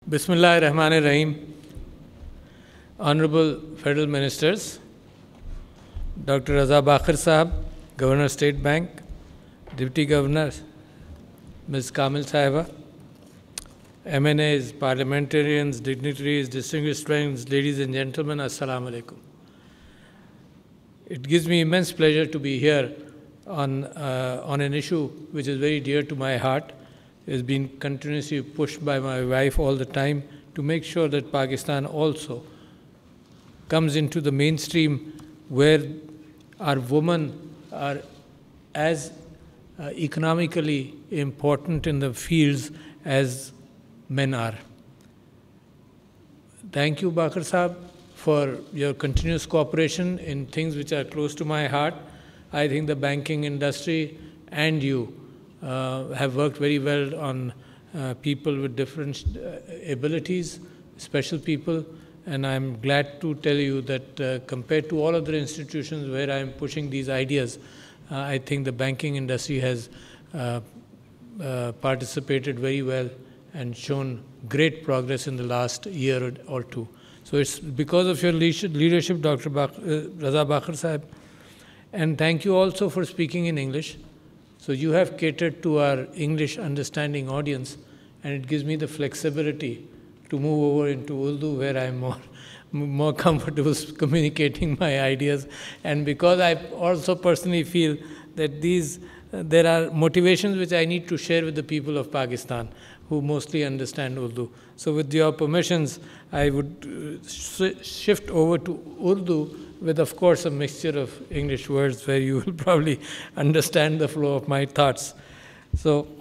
Bismillah ar-Rahman ar-Rahim. Honorable Federal Ministers, Dr. Raza Bakhir Sahab, Governor State Bank, Deputy Governor, Ms. Kamil Sahiba, MNAs, parliamentarians, dignitaries, distinguished friends, ladies and gentlemen, Assalamu alaikum. It gives me immense pleasure to be here on an issue which is very dear to my heart. It has been continuously pushed by my wife all the time to make sure that Pakistan also comes into the mainstream where our women are as economically important in the fields as men are. Thank you, Bakhir Sahab, for your continuous cooperation in things which are close to my heart. I think the banking industry and you have worked very well on people with different abilities, special people, and I'm glad to tell you that compared to all other institutions where I'm pushing these ideas, I think the banking industry has participated very well and shown great progress in the last year or two. So it's because of your leadership, Dr. Raza Bakhir Sahib, and thank you also for speaking in English. So you have catered to our English understanding audience, and it gives me the flexibility to move over into Urdu where I'm more comfortable communicating my ideas. And because I also personally feel that there are motivations which I need to share with the people of Pakistan who mostly understand Urdu. So with your permissions, I would shift over to Urdu with, of course, a mixture of English words where you will probably understand the flow of my thoughts. So,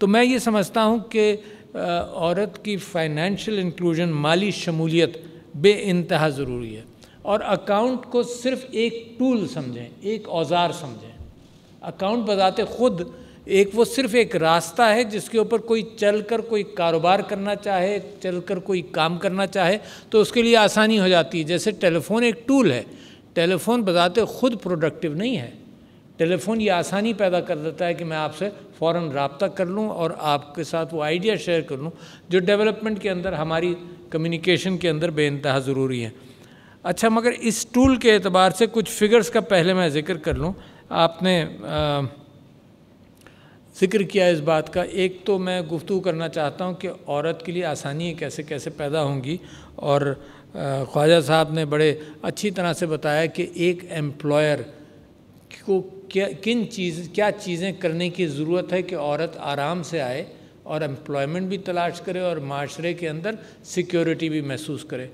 تو میں یہ سمجھتا ہوں کہ عورت کی financial inclusion, مالی شمولیت بے انتہا ضروری ہے، اور اکاؤنٹ کو صرف ایک ٹول سمجھیں، ایک اوزار سمجھیں۔ اکاؤنٹ بذات خود وہ صرف ایک راستہ ہے جس کے اوپر کوئی چل کر کوئی کاروبار کرنا چاہے، چل کر کوئی کام کرنا چاہے تو اس کے لیے آسانی ہو جاتی ہے۔ جیسے ٹیلی فون ایک ٹول ہے، ٹیلی فون بذات خود پروڈکٹیو نہیں ہے۔ ٹیلی فون یہ آسانی پیدا کر دیتا ہے کہ میں آپ سے فوراً رابطہ کر لوں اور آپ کے ساتھ وہ آئیڈیا شیئر کر لوں جو ڈیولپمنٹ کے اندر، ہماری کمیونیکیشن کے اندر بے انتہا ضروری ہے۔ اچھا، مگر اس ٹول کے اعتبار سے کچھ فگرز کا پہلے میں ذکر کر لوں۔ آپ نے ذکر کیا اس بات کا، ایک تو میں گفتگو کرنا چاہتا ہوں کہ عورت کے لیے آسانی کیسے کیسے پیدا ہوں گی، اور خواجہ صاحب نے بڑے اچھی طرح سے بتایا کہ ایک ایمپلائر کو کیا چیزیں کرنے کی ضرورت ہے کہ عورت آرام سے آئے اور ایمپلائمنٹ بھی تلاش کرے اور معاشرے کے اندر سیکیورٹی بھی محسوس کرے۔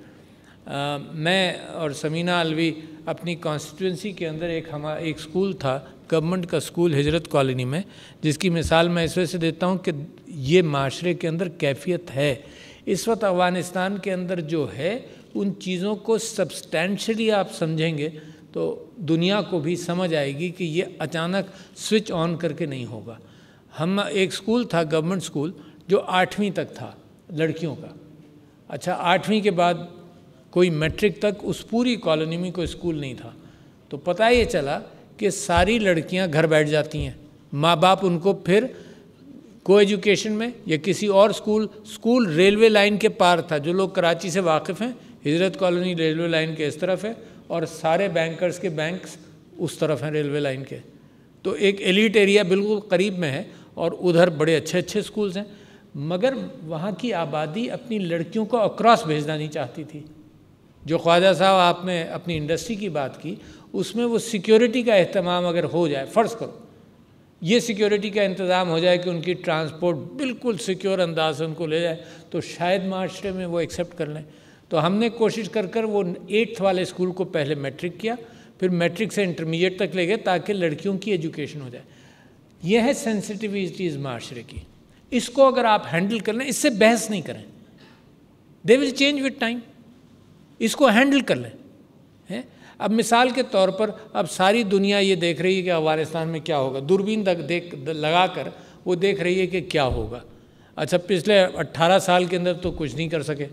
میں اور سمینہ علوی اپنی کانسٹیٹوئنسی کے اندر ایک اسکول تھا، گورنمنٹ کا اسکول ہجرت کالونی میں، جس کی مثال میں اس وجہ سے دیتا ہوں کہ یہ معاشرے کے اندر کیفیت ہے۔ اس وقت افغانستان کے اندر جو ہے، ان چیزوں کو سبسٹینشلی آپ سمجھیں گے تو دنیا کو بھی سمجھ آئے گی کہ یہ اچانک سوئچ آن کر کے نہیں ہوگا۔ ایک اسکول تھا، گورنمنٹ اسکول، جو 8ویں تک تھا لڑکیوں کا۔ اچھا، 8ویں کے بعد کوئی میٹرک تک اس پوری کالونی میں کوئی اسکول نہیں تھا، تو پتہ یہ چلا کہ ساری لڑکیاں گھر بیٹھ جاتی ہیں، ماں باپ ان کو پھر کو ایجوکیشن میں یا کسی اور اسکول ریلوے لائن کے پار تھا۔ جو لوگ کراچی سے واقف ہیں، ہجرت کالونی ریلوے لائن کے اس طرف ہے اور سارے بینکرز کے بینکس اس طرف ہیں ریلوے لائن کے، تو ایک ایلیٹ ایریا بالکل قریب میں ہے اور ادھر بڑے اچھے اسکولز ہیں، مگر وہاں کی آبادی اپنی لڑکیوں کو اکراس بھیجنا نہیں چاہتی تھی۔ جو خواجہ صاحب آپ نے اپنی انڈسٹری کی بات کی، اس میں وہ سیکیورٹی کا اہتمام اگر ہو جائے، فرض کرو یہ سیکیورٹی کا انتظام ہو جائے کہ ان کی ٹرانسپورٹ بالکل سیکیور انداز سے ان کو لے جائے، تو شاید معاشرے میں وہ ایکسیپٹ کر لیں۔ تو ہم نے کوشش کر وہ 8th والے اسکول کو پہلے میٹرک کیا، پھر میٹرک سے انٹرمیڈیٹ تک لے گئے تاکہ لڑکیوں کی ایجوکیشن ہو جائے۔ یہ ہے سینسٹیوٹیز معاشرے کی، اس کو اگر آپ ہینڈل کر لیں، اس سے بحث نہیں کریں، دے ول چینج وتھ ٹائم، اس کو ہینڈل کر لیں۔ اب مثال کے طور پر اب ساری دنیا یہ دیکھ رہی ہے کہ افغانستان میں کیا ہوگا، دوربین تک لگا کر وہ دیکھ رہی ہے کہ کیا ہوگا۔ اچھا، پچھلے 18 سال کے اندر تو کچھ نہیں کر سکے،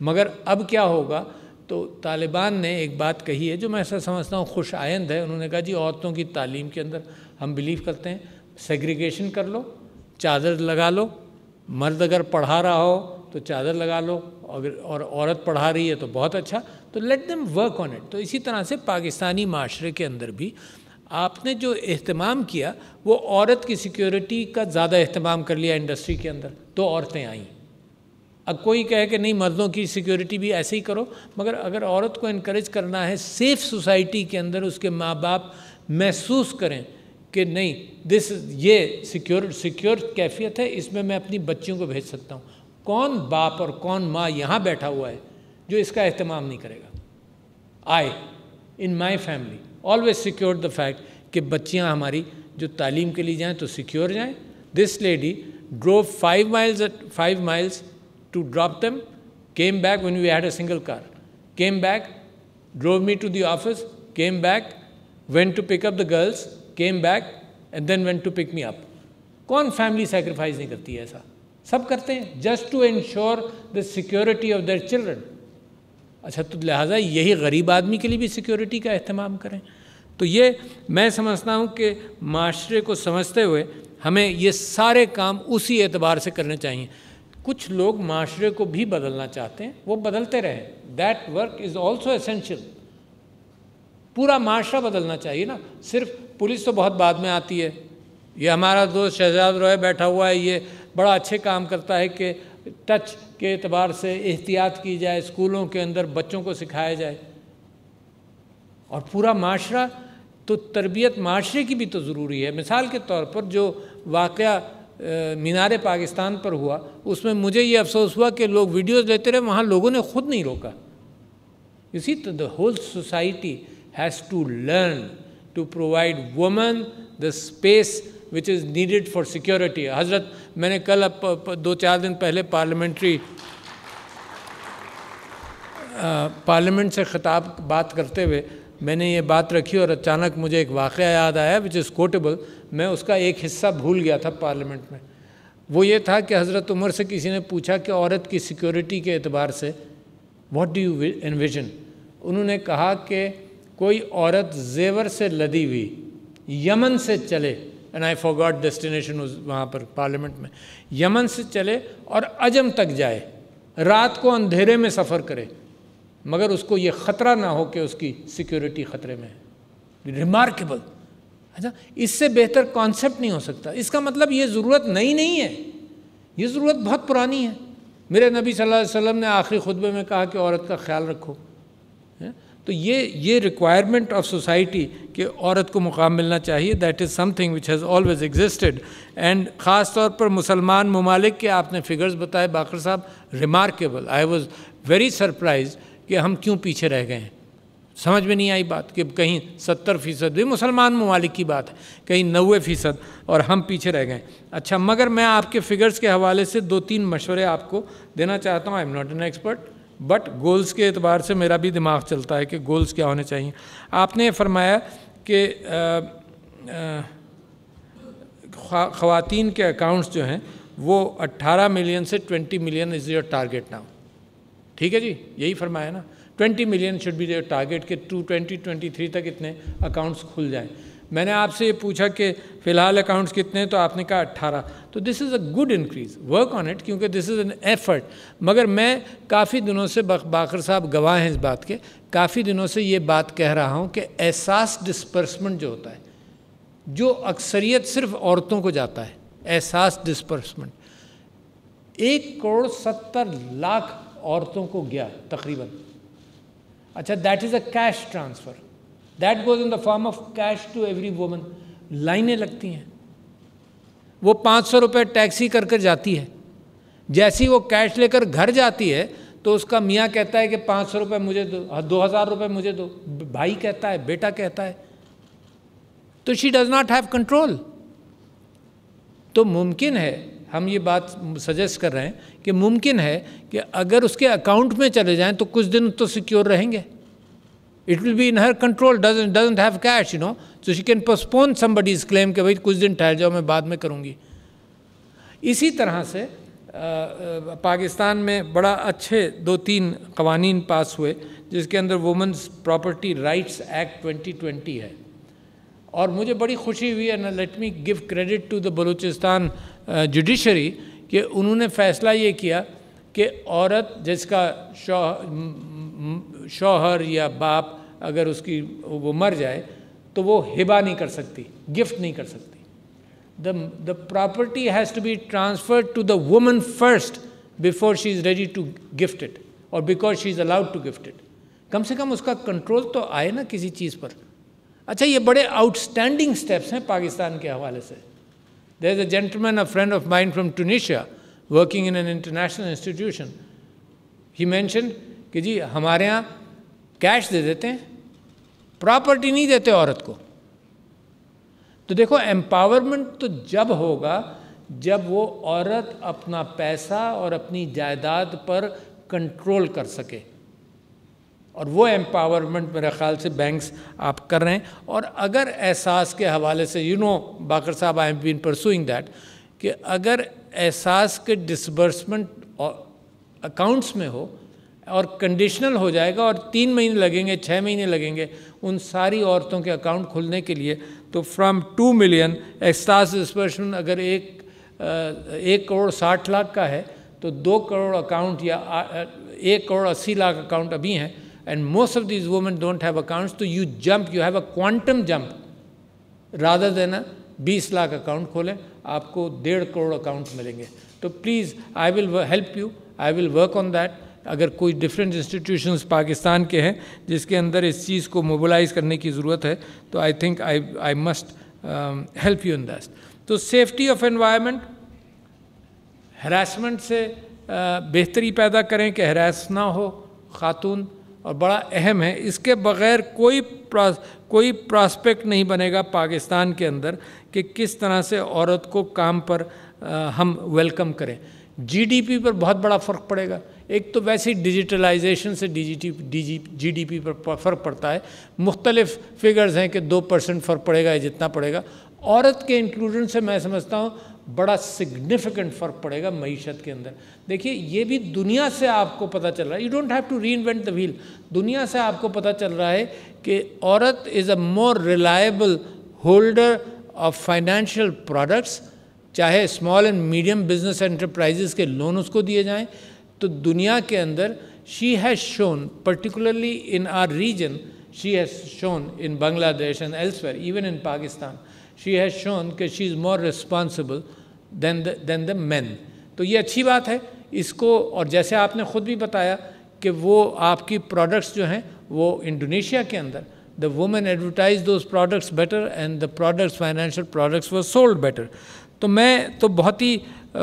مگر اب کیا ہوگا؟ تو طالبان نے ایک بات کہی ہے جو میں ایسا سمجھتا ہوں خوش آئند ہے۔ انہوں نے کہا جی عورتوں کی تعلیم کے اندر ہم بلیو کرتے ہیں، سیگریگیشن کر لو، چادر لگا لو، مرد اگر پڑھا رہا ہو تو چادر لگا لو، اور عورت پڑھا رہی ہے تو بہت اچھا، تو let them work on it. تو اسی طرح سے پاکستانی معاشرے کے اندر بھی آپ نے جو اہتمام کیا وہ عورت کی سیکیورٹی کا زیادہ اہتمام کر لیا انڈسٹری کے اندر، تو عورتیں آئیں۔ اب کوئی کہے کہ نہیں مردوں کی سیکیورٹی بھی ایسے ہی کرو، مگر اگر عورت کو انکریج کرنا ہے سیف سوسائٹی کے اندر، اس کے ماں باپ محسوس کریں کہ نہیں یہ سیکیور کیفیت ہے، اس میں میں اپنی بچیوں کو بھیج سکتا ہوں۔ کون باپ اور کون ماں یہاں بیٹھا ہوا ہے جو اس کا اہتمام نہیں کرے گا؟ In my family always secure the fact کہ بچیاں ہماری جو تعلیم کے لیے جائیں تو سیکیور جائیں۔ دس لیڈی ڈرو 5 miles to drop them, came back when we had a single car, came back, drove me to the office, came back, went to pick up the girls, came back, and then went to pick me up. کون family sacrifice نہیں کرتی ہے؟ ایسا سب کرتے ہیں just to ensure the security of their children. اچھا، تو لہٰذا یہی غریب آدمی کے لیے بھی سیکیورٹی کا اہتمام کریں۔ تو یہ میں سمجھتا ہوں کہ معاشرے کو سمجھتے ہوئے ہمیں یہ سارے کام اسی اعتبار سے کرنے چاہیے۔ کچھ لوگ معاشرے کو بھی بدلنا چاہتے ہیں، وہ بدلتے رہیں، that work is also essential. پورا معاشرہ بدلنا چاہیے نا، صرف پولیس تو بہت بعد میں آتی ہے۔ یہ ہمارا دوست شہزاد روئے بیٹھا ہوا ہے، یہ بڑا اچھے کام کرتا ہے کہ ٹچ کے اعتبار سے احتیاط کی جائے، اسکولوں کے اندر بچوں کو سکھایا جائے، اور پورا معاشرہ تو تربیت معاشرے کی بھی تو ضروری ہے۔ مثال کے طور پر جو واقعہ مینار پاکستان پر ہوا، اس میں مجھے یہ افسوس ہوا کہ لوگ ویڈیوز لیتے رہے، وہاں لوگوں نے خود نہیں روکا۔ You see, the whole society has to learn to provide women the space which is needed for security. حضرت میں نے کل 2-4 دن پہلے پارلیمنٹ سے بات کرتے ہوئے میں نے یہ بات رکھی اور اچانک مجھے ایک واقعہ یاد آیا which is quotable. میں اس کا ایک حصہ بھول گیا تھا پارلیمنٹ میں. وہ یہ تھا کہ حضرت عمر سے کسی نے پوچھا کہ عورت کی سیکیورٹی کے اعتبار سے what do you envision؟ انہوں نے کہا کہ کوئی عورت زیور سے لدی ہوئی یمن سے چلے، and I forgot destination وہاں پر پارلیمنٹ میں، یمن سے چلے اور عجم تک جائے، رات کو اندھیرے میں سفر کرے، مگر اس کو یہ خطرہ نہ ہو کہ اس کی سیکیورٹی خطرے میں ہے. ریمارکیبل. اچھا، اس سے بہتر کانسیپٹ نہیں ہو سکتا. اس کا مطلب یہ ضرورت نئی نہیں ہے، یہ ضرورت بہت پرانی ہے. میرے نبی صلی اللہ علیہ وسلم نے آخری خطبے میں کہا کہ عورت کا خیال رکھو. تو یہ ریکوائرمنٹ آف سوسائٹی کہ عورت کو مقام ملنا چاہیے، that is some thing which has always existed. And خاص طور پر مسلمان ممالک کے آپ نے فگرز بتائے باقر صاحب، remarkable. I was very surprised کہ ہم کیوں پیچھے رہ گئے ہیں. سمجھ میں نہیں آئی بات کہ کہیں 70% بھی مسلمان ممالک کی بات ہے، کہیں 90% اور ہم پیچھے رہ گئے. اچھا، مگر میں آپ کے فگرز کے حوالے سے 2-3 مشورے آپ کو دینا چاہتا ہوں. I am not an expert, but goals کے اعتبار سے میرا بھی دماغ چلتا ہے کہ گولز کیا ہونے چاہیے. آپ نے فرمایا کہ خواتین کے اکاؤنٹس جو ہیں وہ 18 ملین سے 20 million is your target now. ٹھیک ہے جی، یہی فرمایا نا، 20 million should be their target کہ 2023 تک اتنے اکاؤنٹس کھل جائیں. میں نے آپ سے یہ پوچھا کہ فی الحال اکاؤنٹس کتنے ہیں، تو آپ نے کہا 18. تو this is a good increase, work on it, کیونکہ دس از این ایفرٹ. مگر میں کافی دنوں سے، باقر صاحب گواہ ہیں اس بات کے، کافی دنوں سے یہ بات کہہ رہا ہوں کہ احساس ڈسپرسمنٹ جو ہوتا ہے، جو اکثریت صرف عورتوں کو جاتا ہے، احساس ڈسپرسمنٹ 1,70,00,000 عورتوں کو گیا تقریباً. اچھا، that is a cash transfer, that goes in the form of cash to every woman. لائنیں لگتی ہیں، وہ 500 روپے ٹیکسی کر کر جاتی ہے، جیسی وہ کیش لے کر گھر جاتی ہے تو اس کا میاں کہتا ہے کہ 500 روپے مجھے دو، 2000 روپے مجھے دو، بھائی کہتا ہے، بیٹا کہتا ہے. تو she does not have control. تو ممکن ہے، ہم یہ بات سجیسٹ کر رہے ہیں کہ ممکن ہے کہ اگر اس کے اکاؤنٹ میں چلے جائیں تو کچھ دن تو سیکیور رہیں گے. It will be in her control, doesn't have cash, so she can postpone somebody's claim کہ بھائی کچھ دن ٹھہر جاؤ، میں بعد میں کروں گی. اسی طرح سے پاکستان میں بڑا اچھے 2-3 قوانین پاس ہوئے جس کے اندر وومنز پراپرٹی رائٹس ایکٹ 2020 ہے. اور مجھے بڑی خوشی ہوئی ہے، let me give credit to the Balochistan judiciary کہ انہوں نے فیصلہ یہ کیا کہ عورت جس کا شوہر یا باپ اگر اس کی وہ مر جائے تو وہ ہبہ نہیں کر سکتی، گفٹ نہیں کر سکتی. the property has to be transferred to the woman first before she is ready to gift it or because she is allowed to gift it. کم سے کم اس کا کنٹرول تو آئے نا کسی چیز پر. اچھا، یہ بڑے آؤٹ اسٹینڈنگ اسٹیپس ہیں پاکستان کے حوالے سے. there is a gentleman, a friend of mine from Tunisia, working in an international institution. He mentioned کہ جی ہمارے ہاں کیش دے دیتے ہیں، پراپرٹی نہیں دیتے عورت کو. تو دیکھو، ایمپاورمنٹ تو جب ہوگا جب وہ عورت اپنا پیسہ اور اپنی جائیداد پر کنٹرول کر سکے، اور وہ ایمپاورمنٹ میرے خیال سے بینکس آپ کر رہے ہیں. اور اگر احساس کے حوالے سے باقر صاحب I have been pursuing that کہ اگر احساس کے ڈسبرسمنٹ اکاؤنٹس میں ہو اور کنڈیشنل ہو جائے گا اور 3 مہینے لگیں گے، 6 مہینے لگیں گے ان ساری عورتوں کے اکاؤنٹ کھلنے کے لیے، تو فرام 2 ملین احساس ڈسبرسمنٹ اگر 1,60,00,000 کا ہے تو 2 کروڑ اکاؤنٹ یا 1,80,00,000 اکاؤنٹ ابھی ہیں. And most of these women don't have accounts. تو you have a quantum jump rather than 20 lakh account کھولیں، آپ کو 1.5 کروڑ اکاؤنٹ ملیں گے. تو please I will help you, I will work on that. اگر کوئی ڈفرینٹ انسٹیٹیوشنز پاکستان کے ہیں جس کے اندر اس چیز کو موبلائز کرنے کی ضرورت ہے تو I think I must help you in that. تو سیفٹی آف انوائرمنٹ، ہراسمنٹ سے بہتری پیدا کریں کہ ہراس نہ ہو خاتون، اور بڑا اہم ہے. اس کے بغیر کوئی پراسپیکٹ نہیں بنے گا پاکستان کے اندر کہ کس طرح سے عورت کو کام پر ہم ویلکم کریں. جی ڈی پی پر بہت بڑا فرق پڑے گا. ایک تو ویسے ہی ڈیجیٹلائزیشن سے جی ڈی پی پر فرق پڑتا ہے. مختلف فگرز ہیں کہ 2% فرق پڑے گا یا جتنا پڑے گا. عورت کے انکلوژن سے میں سمجھتا ہوں بڑا سگنیفیکنٹ فرق پڑے گا معیشت کے اندر. دیکھیے یہ بھی دنیا سے آپ کو پتہ چل رہا ہے. You don't have to reinvent the wheel. دنیا سے آپ کو پتہ چل رہا ہے کہ عورت is a more reliable holder of financial products. چاہے small and medium business enterprises کے لون اس کو دیے جائیں تو دنیا کے اندر she has shown particularly in our region, she has shown in Bangladesh and elsewhere even in Pakistan, she has shown کہ she is more responsible than the men. تو یہ اچھی بات ہے اس کو. اور جیسے آپ نے خود بھی بتایا کہ وہ آپ کی پروڈکٹس جو ہیں وہ انڈونیشیا کے اندر the women advertised those products better and the products, financial products were sold better. تو میں تو بہت ہی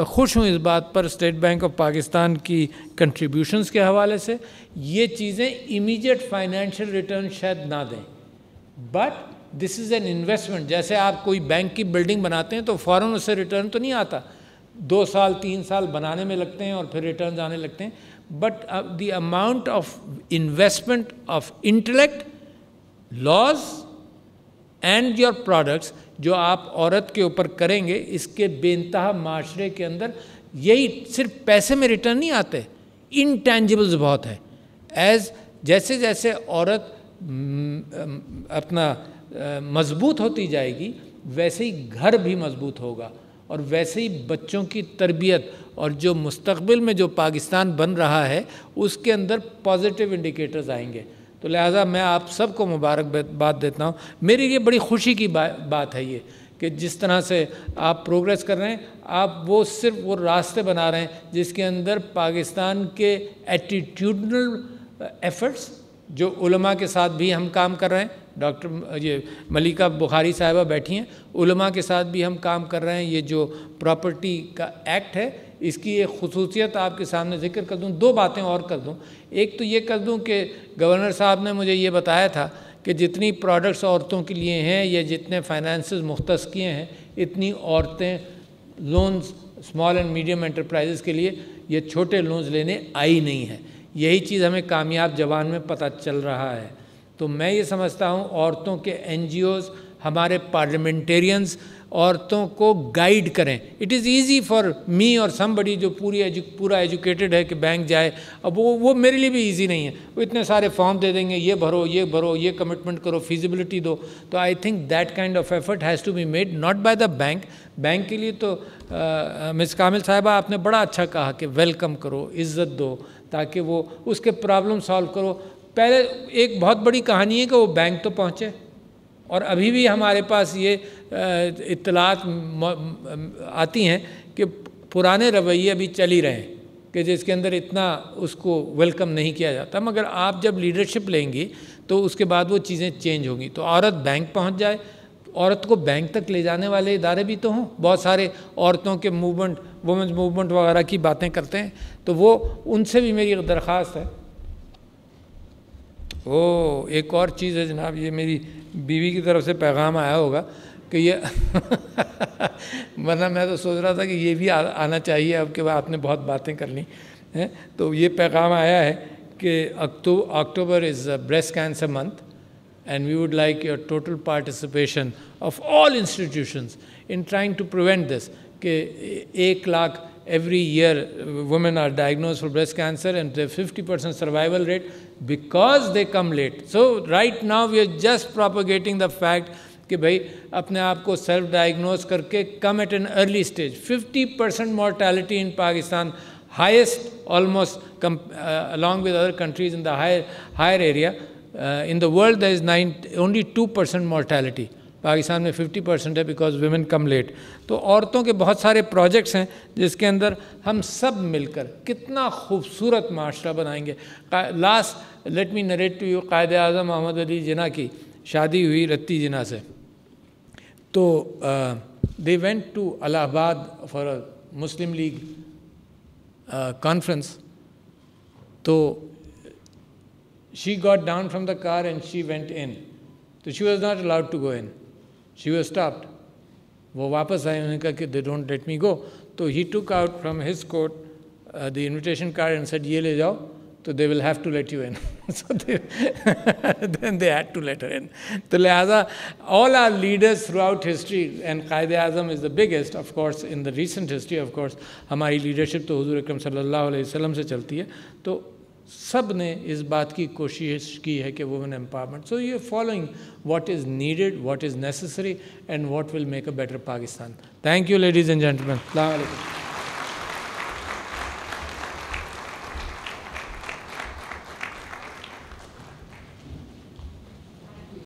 خوش ہوں اس بات پر اسٹیٹ بینک آف پاکستان کی کنٹریبیوشنز کے حوالے سے. یہ چیزیں امیجیٹ فائنینشیل ریٹرن شاید نہ دیں but this is an investment. جیسے آپ کوئی بینک کی بلڈنگ بناتے ہیں تو فوراً اس سے ریٹرن تو نہیں آتا, 2 سال 3 سال بنانے میں لگتے ہیں اور پھر ریٹرنز آنے لگتے ہیں. But the amount of investment of intellect, laws and your products جو آپ عورت کے اوپر کریں گے, اس کے بے انتہا معاشرے کے اندر یہی صرف پیسے میں ریٹرن نہیں آتے, انٹینجبلز بہت ہے. جیسے جیسے عورت اپنا مضبوط ہوتی جائے گی ویسے ہی گھر بھی مضبوط ہوگا اور ویسے ہی بچوں کی تربیت اور جو مستقبل میں جو پاکستان بن رہا ہے اس کے اندر پازیٹیو انڈیکیٹرز آئیں گے. تو لہٰذا میں آپ سب کو مبارکباد دیتا ہوں. میرے لیے بڑی خوشی کی بات ہے یہ کہ جس طرح سے آپ پروگریس کر رہے ہیں, آپ وہ صرف وہ راستے بنا رہے ہیں جس کے اندر پاکستان کے ایٹیٹیوڈنل ایفرٹس, جو علماء کے ساتھ بھی ہم کام کر رہے ہیں. ڈاکٹر یہ ملیکہ بخاری صاحبہ بیٹھی ہیں, علماء کے ساتھ بھی ہم کام کر رہے ہیں. یہ جو پراپرٹی کا ایکٹ ہے اس کی ایک خصوصیت آپ کے سامنے ذکر کر دوں, 2 باتیں اور کر دوں. ایک تو یہ کر دوں کہ گورنر صاحب نے مجھے یہ بتایا تھا کہ جتنی پروڈکٹس عورتوں کے لیے ہیں یا جتنے فائنانسز مختص کیے ہیں اتنی عورتیں loans small and medium enterprises کے لیے یہ چھوٹے لونز لینے آئی نہیں ہیں. یہی چیز ہمیں کامیاب جوان میں پتہ چل رہا ہے. تو میں یہ سمجھتا ہوں عورتوں کے این جی اوز, ہمارے پارلیمنٹیرینز عورتوں کو گائیڈ کریں. It is easy for me اور سم بڈی جو پورا ایجوکیٹڈ ہے کہ بینک جائے. اب وہ میرے لیے بھی ایزی نہیں ہے. وہ اتنے سارے فارم دے دیں گے, یہ بھرو یہ بھرو, یہ کمٹمنٹ کرو, فیزیبلٹی دو. تو I think that kind of effort has to be made not by the bank. Bank کے لیے تو مس کامل صاحبہ آپ نے بڑا اچھا کہا کہ ویلکم کرو, عزت دو, تاکہ وہ اس کے پرابلم سالو کرو. پہلے ایک بہت بڑی کہانی ہے کہ وہ بینک تو پہنچے, اور ابھی بھی ہمارے پاس یہ اطلاعات آتی ہیں کہ پرانے رویے ابھی چل ہی رہے ہیں کہ جس کے اندر اتنا اس کو ویلکم نہیں کیا جاتا. مگر آپ جب لیڈرشپ لیں گی تو اس کے بعد وہ چیزیں چینج ہوں گی. تو عورت بینک پہنچ جائے, عورت کو بینک تک لے جانے والے ادارے بھی تو ہوں. بہت سارے عورتوں کے موومنٹ, وومنز موومنٹ وغیرہ کی باتیں کرتے ہیں, تو وہ ان سے بھی میری درخواست ہے. ایک اور چیز ہے جناب, یہ میری بیوی کی طرف سے پیغام آیا ہوگا کہ یہ ورنہ میں تو سوچ رہا تھا کہ یہ بھی آنا چاہیے اب کہ آپ نے بہت باتیں کر لی ہیں. تو یہ پیغام آیا ہے کہ October is breast cancer month and we would like your total participation of all institutions in trying to prevent this. کہ 1 lakh every year women are diagnosed for breast cancer and the 50% survival rate because they come late. So right now we are just propagating the fact کہ بھائی اپنے آپ کو self diagnose کر کے come at an early stage. 50% mortality in Pakistan, highest almost along with other countries in the higher area. In the world there is only 2% mortality. Pakistan میں 50% ہے because women come late. تو عورتوں کے بہت سارے projects ہیں جس کے اندر ہم سب مل کر کتنا خوبصورت معاشرہ بنائیں گے. Last let me narrate to you, Quaid Azam محمد علی جناح کی شادی ہوئی رتی جناح سے. تو they went to الہ آباد for a Muslim League conference. تو she got down from the car and she went in. So she was not allowed to go in. She was stopped. وہ واپس آئے, انہوں نے کہا کہ they don't let me go. تو he took out from his coat the invitation card and said, یہ لے جاؤ, تو they will have to let you in. So then they had to let her in. تو لہٰذا all our leaders throughout history, and Quaid Azam is the biggest, of course, in the recent history, of course, ہماری leadership تو حضور اکرم صلی اللہ علیہ وسلم سے چلتی ہے. تو سب نے اس بات کی کوشش کی ہے کہ women empowerment. So you following what is needed, what is necessary, and what will make a better Pakistan. Thank you ladies and gentlemen. السلام علیکم.